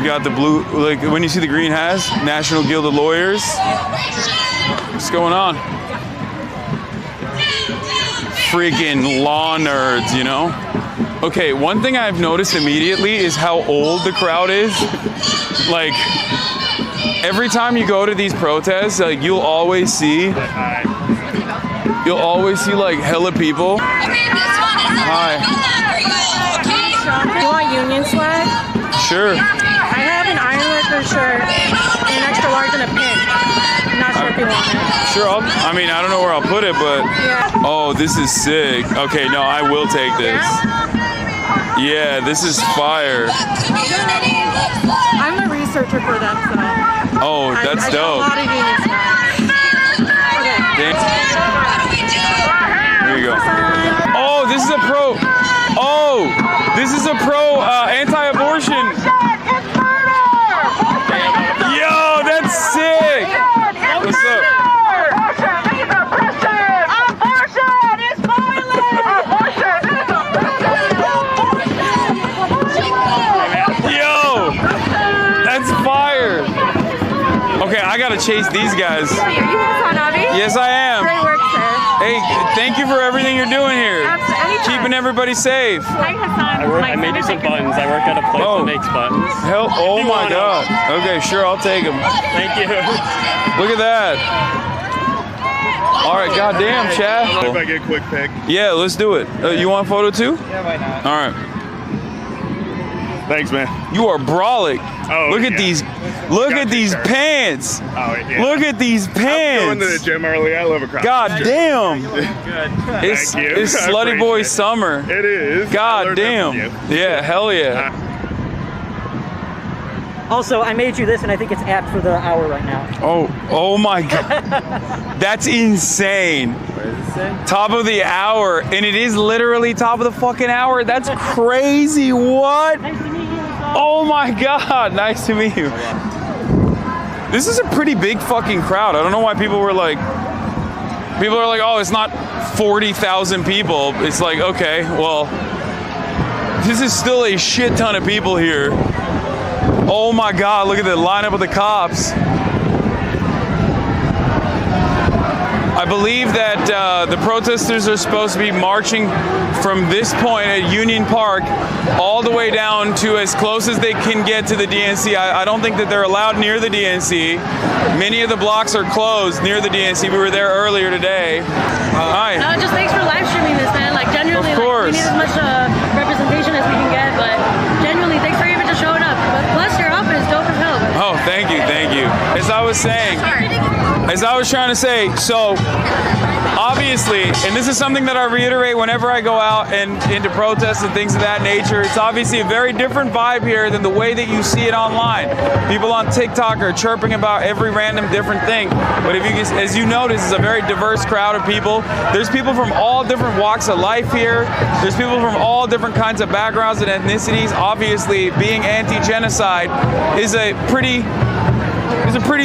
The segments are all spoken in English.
You got the blue, like when you see the green has National Guild of Lawyers. What's going on? Freaking law nerds, you know? Okay, one thing I've noticed immediately is how old the crowd is. Like, every time you go to these protests, like you'll always see like hella people. Hi. Do you want union swag? Sure. I have an ironworker shirt, an extra large, and a pin. I'm not sure if you want it. Sure, I mean, I don't know where I'll put it, but... Yeah. Oh, this is sick. Okay, no, I will take this. Yeah, this is fire. I'm the researcher for them, so... Oh, that's dope. I got a lot of union swag. Okay. Here you go. Oh, this is a pro... Oh, this is a pro anti-abortion. Yo, that's sick. What's up? Yo, that's fire. Okay, I gotta chase these guys. Are you Hasanabi? Yes, I am. Great work, sir. Hey, thank you for everything you're doing here. Keeping everybody safe. Hi, Hasan. I made you some buttons. I work at a place that makes buttons. Hell, oh my God. Okay, sure, I'll take them. Thank you. Look at that. All right, goddamn, Chad. If I get a quick pic. Yeah, let's do it. You want a photo too? Yeah, why not? All right. Thanks, man. You are brolic. Oh, look at these. Look at these pants. Oh, yeah. Look at these I'm pants. going to the gym early. I love a crowd. God damn. Good. It's Thank you. it's I slutty boy appreciate it. summer. It is. God damn. Yeah, hell yeah. Also, I made you this, and I think it's apt for the hour right now. Oh my God. That's insane. What does it say? Top of the hour, and it is literally top of the fucking hour. That's crazy. What? Nice to meet you. Oh my God. Nice to meet you. This is a pretty big fucking crowd. I don't know why people are like, oh, it's not 40,000 people. It's like, okay, well, this is still a shit ton of people here. Oh my God, look at the lineup of the cops. I believe that the protesters are supposed to be marching from this point at Union Park all the way down to as close as they can get to the DNC. I don't think that they're allowed near the DNC. Many of the blocks are closed near the DNC. We were there earlier today. Hi. Just thanks for live streaming this, man. Like, genuinely, Of course. we need as much representation as we can get, but genuinely, thanks for even just showing up. But plus, your outfit is dope as hell. Oh, thank you, thank you. As I was saying, as I was trying to say, so obviously, and this is something that I reiterate whenever I go out and into protests and things of that nature, it's obviously a very different vibe here than the way that you see it online. People on TikTok are chirping about every random different thing, but if you, as you notice, it's a very diverse crowd of people. There's people from all different walks of life here. There's people from all different kinds of backgrounds and ethnicities. Obviously, being anti-genocide is a pretty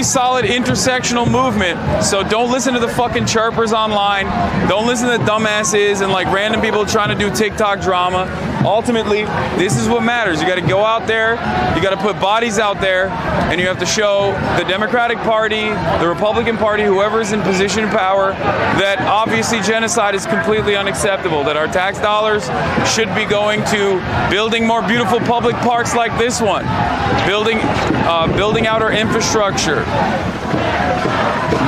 solid intersectional movement. So don't listen to the fucking chirpers online. Don't listen to dumbasses and like random people trying to do TikTok drama. Ultimately, this is what matters. You got to go out there, you got to put bodies out there, and you have to show the Democratic Party, the Republican Party, whoever is in position of power, that obviously genocide is completely unacceptable, that our tax dollars should be going to building more beautiful public parks like this one, building out our infrastructure,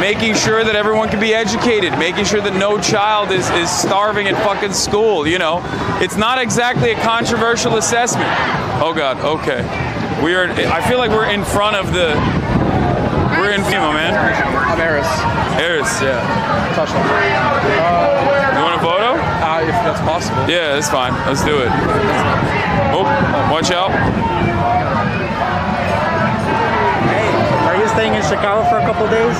making sure that everyone can be educated, making sure that no child is starving at fucking school, you know. It's not exactly a controversial assessment. Oh God, okay. I feel like we're in front of the, we're in, man. I'm Eris. Eris, yeah. Touchdown. You want a photo? If that's possible. Yeah, that's fine. Let's do it. Oh, watch out. Are you staying in Chicago for a couple of days?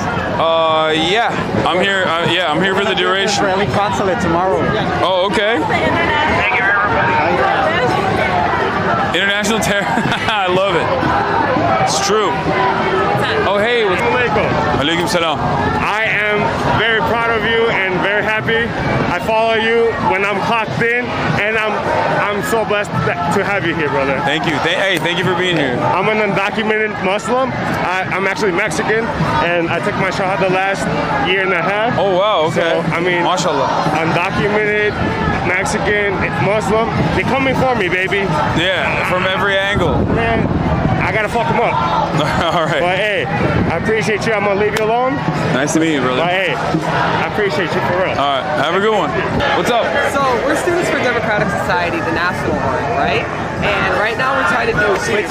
Yeah. I'm here. I'm here for the duration. Israeli consulate tomorrow. Oh, okay. Thank you, everybody. International terror. I love it. It's true. Oh, hey. Alaikum salam. I am very proud of you and very happy. I follow you when I'm clocked in, and I'm so blessed to have you here, brother. Thank you. Hey, thank you for being here. I'm an undocumented Muslim. I'm actually Mexican, and I took my shahada last year and a half. Oh, wow, okay. So, I mean, mashallah. Undocumented, Mexican, Muslim. They're coming for me, baby. Yeah, from every angle. Man, I gotta fuck them up. All right. But hey, I appreciate you. I'm gonna leave you alone. Nice to meet you, brother. But hey, I appreciate you for real. All right, have a good one. What's up? So we're Students for Democratic Society, the national one, right? And right now we're trying to do quick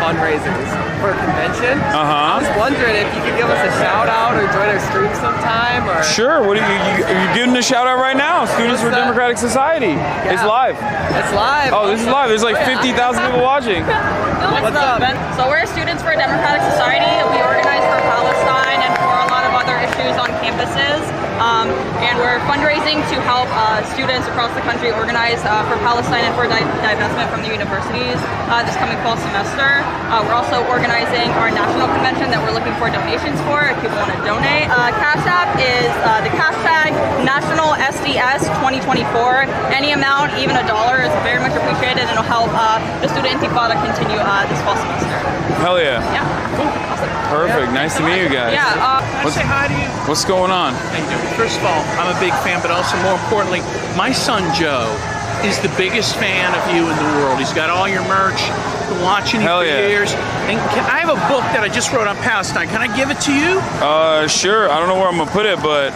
fundraisers for a convention. I was wondering if you could give us a shout out or join our stream sometime, or Sure. What are you giving a shout out right now? Students for Democratic Society. It's live. It's live. Oh, this is live. There's like 50,000 people watching. What's up? So we're Students for Democratic Society. We organize for Palestine and for a lot of other issues on campuses. And we're fundraising to help students across the country organize for Palestine and for divestment from the universities this coming fall semester. We're also organizing our national convention that we're looking for donations for if people want to donate. Cash App is the hashtag National SDS 2024. Any amount, even $1, is very much appreciated, and it'll help the student intifada continue this fall semester. Hell yeah. Yeah. Cool. Awesome. Perfect. Nice to meet you guys. Yeah. Can I say hi to you? What's going on? How you doing? First of all, I'm a big fan, but also more importantly, my son Joe is the biggest fan of you in the world. He's got all your merch, been watching you Hell for yeah. years. And I have a book that I just wrote on Palestine. Can I give it to you? Sure. I don't know where I'm gonna put it, but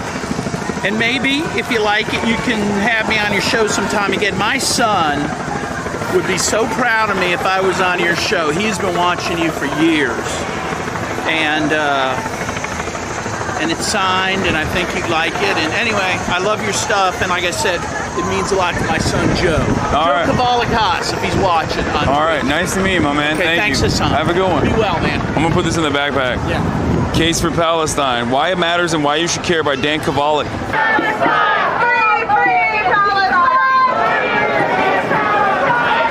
And maybe, if you like it, you can have me on your show sometime again. My son would be so proud of me if I was on your show. He's been watching you for years. And it's signed, and I think you'd like it. And anyway, I love your stuff, and like I said, it means a lot to my son Joe. All right. Joe Kabalikas, if he's watching. All right, nice to meet you, my man. Okay, Thank thanks, you. Hassan. Have a good one. Be well, man. I'm gonna put this in the backpack. Yeah. Case for Palestine: Why It Matters and Why You Should Care by Dan Kovalik.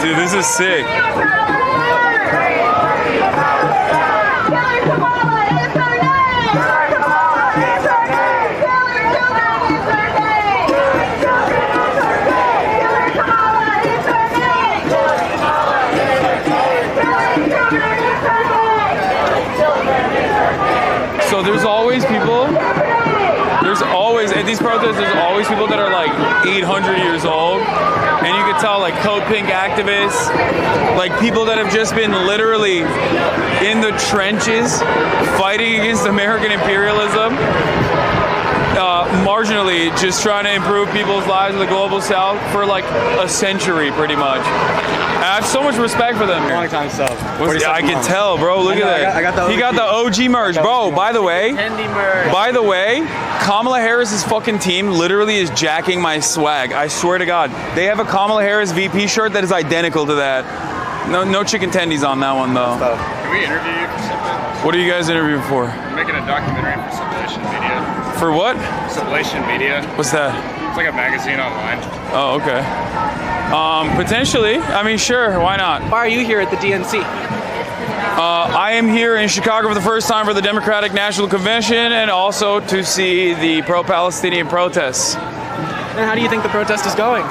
Dude, this is sick. So there's always people, at these protests, there's always people that are like 800 years old. And you can tell, like, Code Pink activists, like people that have just been literally in the trenches fighting against American imperialism, marginally just trying to improve people's lives in the global south for like a century, pretty much. And I have so much respect for them. Long time sub. I can tell, bro. Look at that. He got the OG merch, bro. By the way, Kamala Harris's fucking team literally is jacking my swag. I swear to God, they have a Kamala Harris VP shirt that is identical to that. No chicken tendies on that one though. Can we interview you for something? What are you guys interviewing for? I'm making a documentary for Sublation Media. For what? Sublation Media. What's that? It's like a magazine online. Oh, okay. Potentially. I mean, sure. Why not? Why are you here at the DNC? I am here in Chicago for the first time for the Democratic National Convention and also to see the pro-Palestinian protests. And how do you think the protest is going?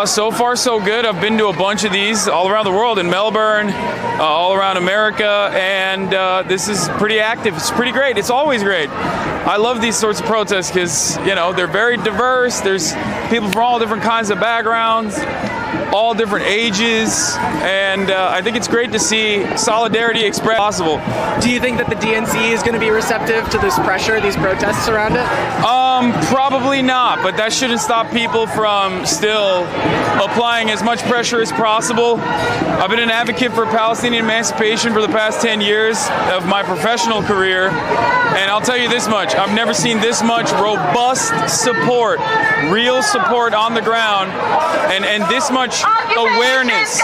So far, so good. I've been to a bunch of these all around the world, in Melbourne, all around America, and this is pretty active. It's pretty great. It's always great. I love these sorts of protests because, you know, they're very diverse. There's people from all different kinds of backgrounds, all different ages, and I think it's great to see solidarity expressed possible. Do you think that the DNC is going to be receptive to this pressure, these protests around it? Probably not, but that shouldn't stop people from still applying as much pressure as possible. I've been an advocate for Palestinian emancipation for the past 10 years of my professional career, and I'll tell you this much, I've never seen this much robust support, real support on the ground, and this much awareness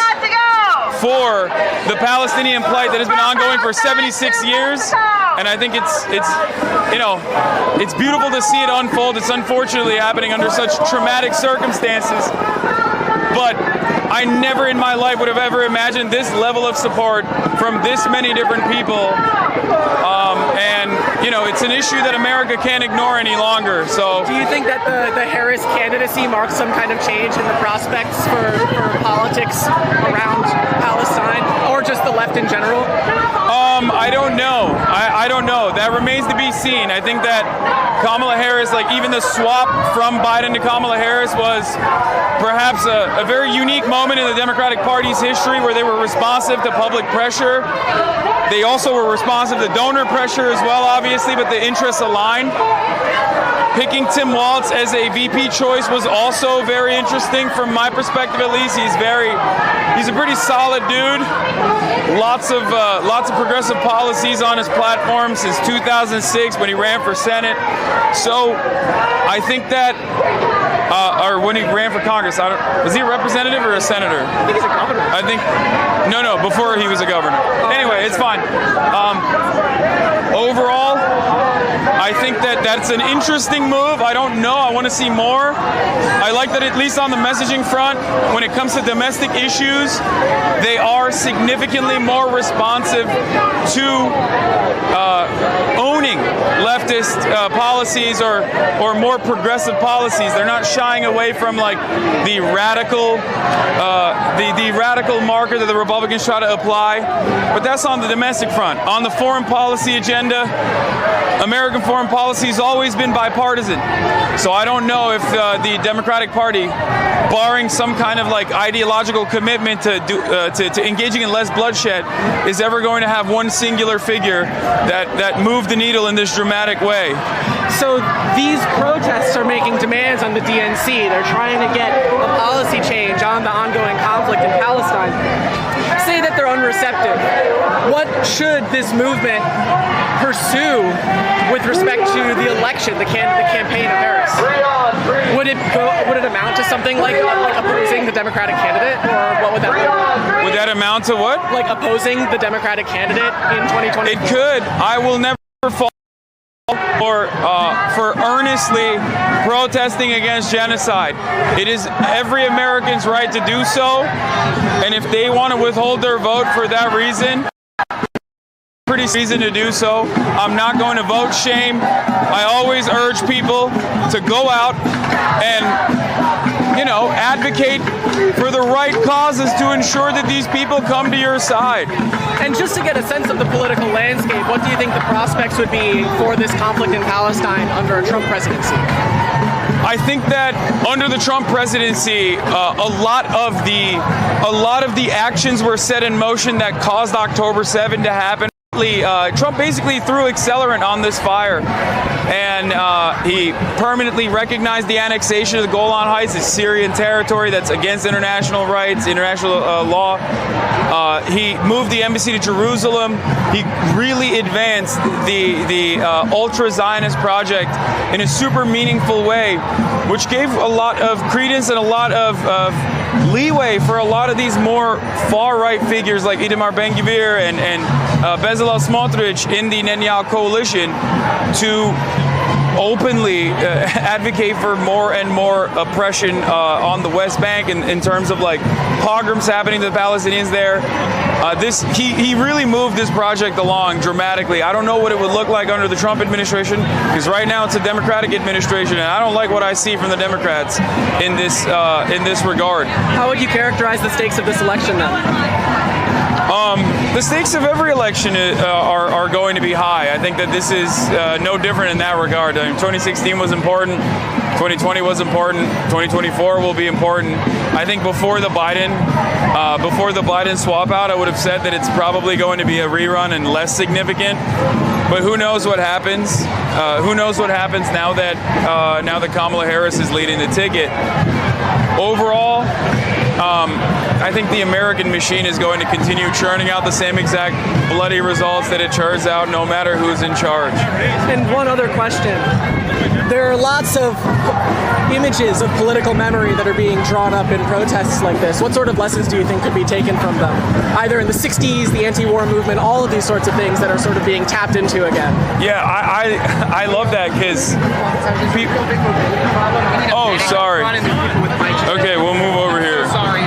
for the Palestinian plight that has been ongoing for 76 years. And I think it's you know, it's beautiful to see it unfold. It's unfortunately happening under such traumatic circumstances. But I never in my life would have ever imagined this level of support from this many different people. And, you know, it's an issue that America can't ignore any longer. So, do you think that the Harris candidacy marks some kind of change in the prospects for politics around Palestine, or just the left in general? I don't know. I don't know. That remains to be seen. I think that Kamala Harris, like even the swap from Biden to Kamala Harris was perhaps a very unique moment in the Democratic Party's history where they were responsive to public pressure. They also were responsive to donor pressure as well, obviously, but the interests aligned. Picking Tim Walz as a VP choice was also very interesting from my perspective, at least. He's a pretty solid dude. Lots of progressive policies on his platform since 2006 when he ran for Senate. So I think that, or when he ran for Congress, was he a representative or a senator? I think he's a governor. No, before he was a governor. Anyway, it's fine. Overall, I think that that's an interesting move. I don't know. I want to see more. I like that at least on the messaging front, when it comes to domestic issues, they are significantly more responsive to owning leftist policies or more progressive policies. They're not shying away from like the radical marker that the Republicans try to apply. But that's on the domestic front. On the foreign policy agenda, American foreign policy has always been bipartisan. So I don't know if the Democratic Party, barring some kind of like ideological commitment to engaging in less bloodshed, is ever going to have one singular figure that moved the needle in this dramatic way. So these protests are making demands on the DNC. They're trying to get a policy change on the ongoing conflict in Palestine. Say that they're unreceptive. What should this movement pursue with respect to the election, the campaign of Harris? Would it amount to something like opposing the Democratic candidate, or what would that be? Would that amount to what? Like opposing the Democratic candidate in 2020? It could. I will never fall for earnestly protesting against genocide. It is every American's right to do so, and if they want to withhold their vote for that reason, pretty reason to do so. I'm not going to vote shame. I always urge people to go out and, you know, advocate for the right causes to ensure that these people come to your side. And just to get a sense of the political landscape, what do you think the prospects would be for this conflict in Palestine under a Trump presidency? I think that under the Trump presidency, a lot of the actions were set in motion that caused October 7 to happen. Trump basically threw accelerant on this fire, and he permanently recognized the annexation of the Golan Heights as Syrian territory that's against international rights, international law. He moved the embassy to Jerusalem. He really advanced the ultra-Zionist project in a super meaningful way, which gave a lot of credence and a lot of leeway for a lot of these more far-right figures like Itamar Ben-Gvir and Bezalel Smotrich in the Netanyahu coalition to openly advocate for more and more oppression on the West Bank in terms of like pogroms happening to the Palestinians there. He really moved this project along dramatically. I don't know what it would look like under the Trump administration, because right now it's a Democratic administration, and I don't like what I see from the Democrats in this regard. How would you characterize the stakes of this election then? The stakes of every election are going to be high. I think that this is no different in that regard. I mean, 2016 was important. 2020 was important. 2024 will be important. I think before the Biden swap out, I would have said that it's probably going to be a rerun and less significant. But who knows what happens? Who knows what happens now that Kamala Harris is leading the ticket? Overall, I think the American machine is going to continue churning out the same exact bloody results that it churns out no matter who's in charge. And one other question. There are lots of images of political memory that are being drawn up in protests like this. What sort of lessons do you think could be taken from them? Either in the 60s, the anti-war movement, all of these sorts of things that are sort of being tapped into again. Yeah, I love that because people... Oh, sorry. Okay, we'll move over here. Sorry.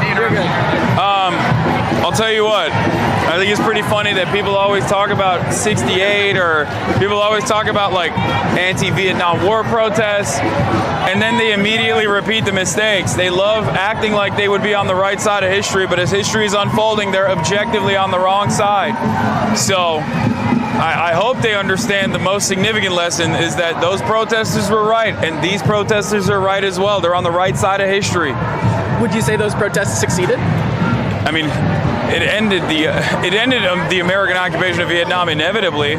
tell you what, I think it's pretty funny that people always talk about 68 or people always talk about like anti-Vietnam War protests, and then they immediately repeat the mistakes. They love acting like they would be on the right side of history, but as history is unfolding, they're objectively on the wrong side. So I hope they understand the most significant lesson is that those protesters were right, and these protesters are right as well. They're on the right side of history. Would you say those protests succeeded? I mean, it ended the American occupation of Vietnam inevitably.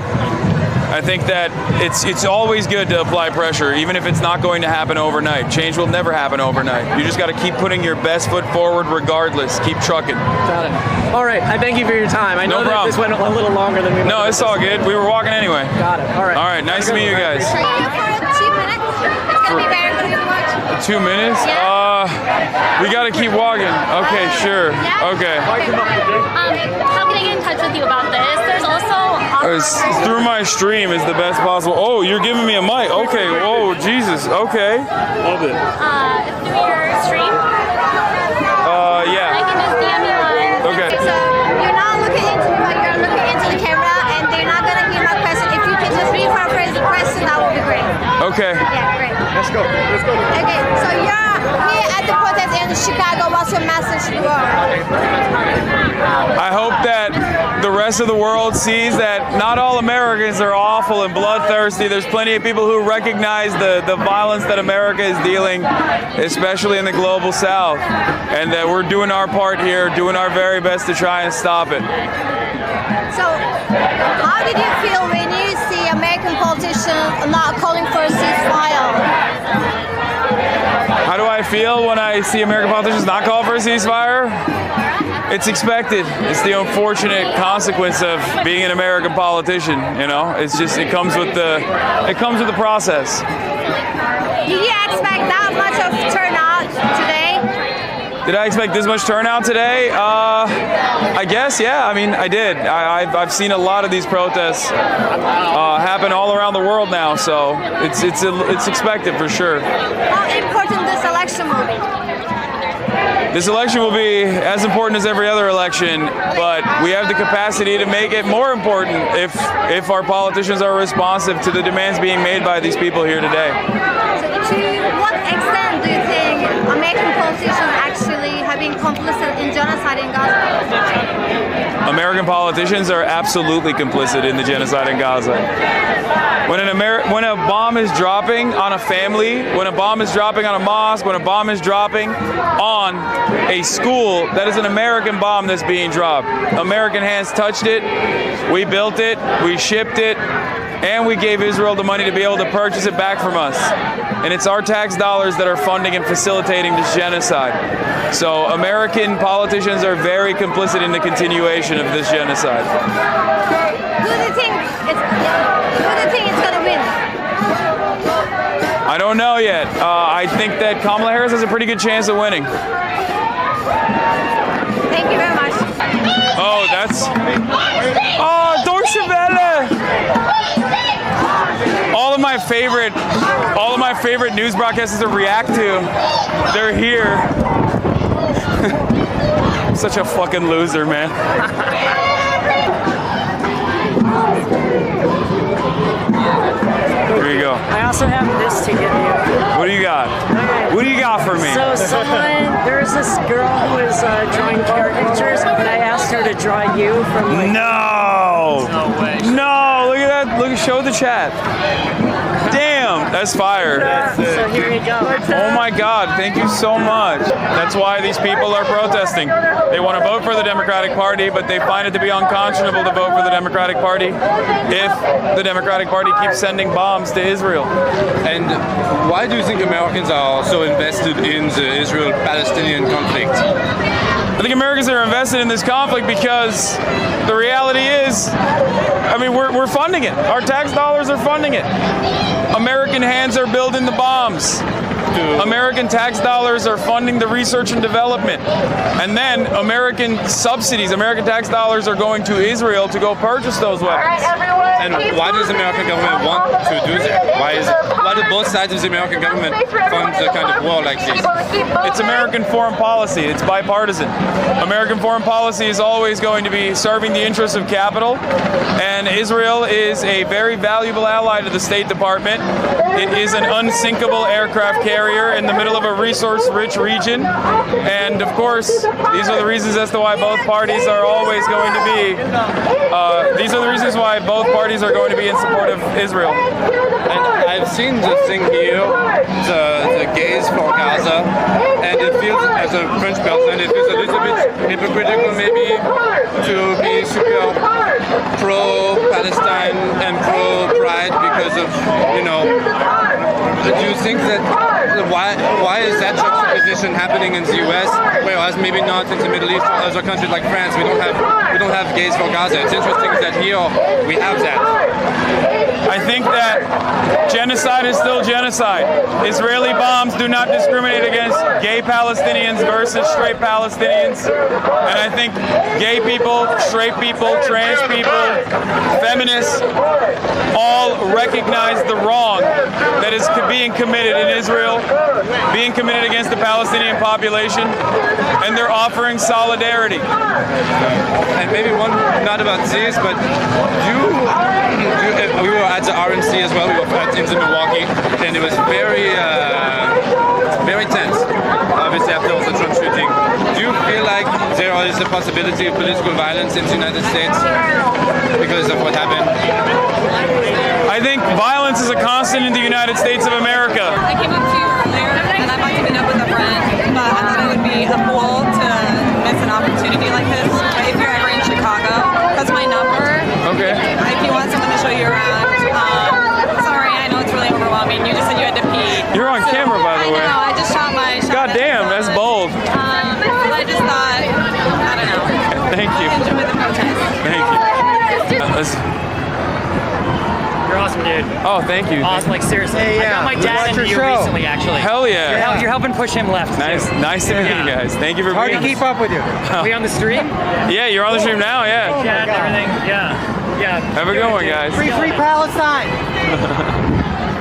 I think that it's always good to apply pressure, even if it's not going to happen overnight. Change will never happen overnight. You just got to keep putting your best foot forward regardless. Keep trucking. Got it. All right. I thank you for your time. I know that this went a little longer than we wanted. No, it's all good. We were walking anyway. Got it. All right. All right. Nice to meet you guys. For 2 minutes. It's going to be very good to watch. 2 minutes? Yeah. We got to keep walking. Okay, sure. Yeah. Okay. How can I get in touch with you about this? There's also Through my stream is the best possible. Oh, you're giving me a mic. Okay. Oh, Jesus. Okay. Love it. through your stream. Yeah. I can just DM you on. Okay. So you're not looking into me, but you're looking into the camera, and they're not gonna hear my question. If you can just rephrase the question, that would be great. Okay. Yeah, great. Let's go. Let's go. Okay, so you're here at the protest in Chicago. What's your message to the world? I hope that the rest of the world sees that not all Americans are awful and bloodthirsty. There's plenty of people who recognize the violence that America is dealing, especially in the global South, and that we're doing our part here, doing our very best to try and stop it. So, how did you feel when you see American politicians not calling for a ceasefire? How do I feel when I see American politicians not call for a ceasefire? It's expected. It's the unfortunate consequence of being an American politician. You know, it's just it comes with the process. Did you expect that much of turnout today? Did I expect this much turnout today? I guess, yeah. I mean, I did. I've seen a lot of these protests happen all around the world now, so it's expected for sure. How important this election will be? This election will be as important as every other election, but we have the capacity to make it more important if our politicians are responsive to the demands being made by these people here today. So to what extent do you think American politicians actually have been complicit in genocide in Gaza? American politicians are absolutely complicit in the genocide in Gaza. When a bomb is dropping on a family, when a bomb is dropping on a mosque, when a bomb is dropping on a school, that is an American bomb that's being dropped. American hands touched it, we built it, we shipped it, and we gave Israel the money to be able to purchase it back from us. And it's our tax dollars that are funding and facilitating this genocide. So American politicians are very complicit in the continuation of this genocide. Who do you think is going to win? I don't know yet. I think that Kamala Harris has a pretty good chance of winning. Thank you very much. Oh, that's... Oh, Deutsche Welle! All of my favorite news broadcasters to react to, they're here. I'm such a fucking loser, man. Here you go. I also have this to give you. What do you got? Okay. What do you got for me? So there's this girl who is drawing caricatures, and I asked her to draw you from like... No! No way. No! Look at that. Look, show the chat. Damn, that's fire. So here you go. Oh my God, thank you so much. That's why these people are protesting. They want to vote for the Democratic Party, but they find it to be unconscionable to vote for the Democratic Party if the Democratic Party keeps sending bombs to Israel. And why do you think Americans are so invested in the Israel-Palestinian conflict? I think Americans are invested in this conflict because the reality is, I mean, we're funding it. Our tax dollars are funding it. American hands are building the bombs. American tax dollars are funding the research and development. And then American subsidies, American tax dollars are going to Israel to go purchase those weapons. And why does the American government want to do that? Why do both sides of the American government fund the kind of war like this? It's American foreign policy. It's bipartisan. American foreign policy is always going to be serving the interests of capital, and Israel is a very valuable ally to the State Department. It is an unsinkable aircraft carrier in the middle of a resource-rich region, and of course, these are the reasons as to why both parties are always going to be. These are the reasons why both parties are going to be in support of Israel. And I've seen the thing here, the gays for Gaza, and it feels, as a French person, it feels a little bit hypocritical maybe to be super pro-Palestine and pro-pride because of, you know, do you think that, why is that juxtaposition happening in the US, whereas maybe not in the Middle East or other countries like France? We don't have gays for Gaza. It's interesting that here we have that. I think that genocide is still genocide. Israeli bombs do not discriminate against gay Palestinians versus straight Palestinians. And I think gay people, straight people, trans people, feminists all recognize the wrong that is being committed in Israel, being committed against the Palestinian population, and they're offering solidarity. And maybe one, not about this, but we were at the RNC as well. We were in the Milwaukee, and it was very, very tense. Obviously, after all the Trump shooting, do you feel like there is a possibility of political violence in the United States because of what happened? I think violence is a constant in the United States of America. I came up to you earlier, and I'm about to meet up with a friend, but I thought it would be a fool to miss an opportunity like this. If you're ever in Chicago, that's my number. Okay. If you want someone to show you around, sorry, I know it's really overwhelming. You just said you had to pee. You're on camera, by the way. I know, I just shot my shot. God damn, that's bold. But I just thought, I don't know. Thank you. Enjoy the protest. Thank you. You're awesome, dude. Oh, thank you. Awesome, like seriously. Hey, I got my dad into you recently, actually. Hell yeah. You're helping push him left. Nice to meet you guys. Thank you for Hard being to keep up with you. Are we on the stream? Yeah, you're on the stream now, yeah. Chat and everything. Yeah. Have a good one, guys. Free Palestine.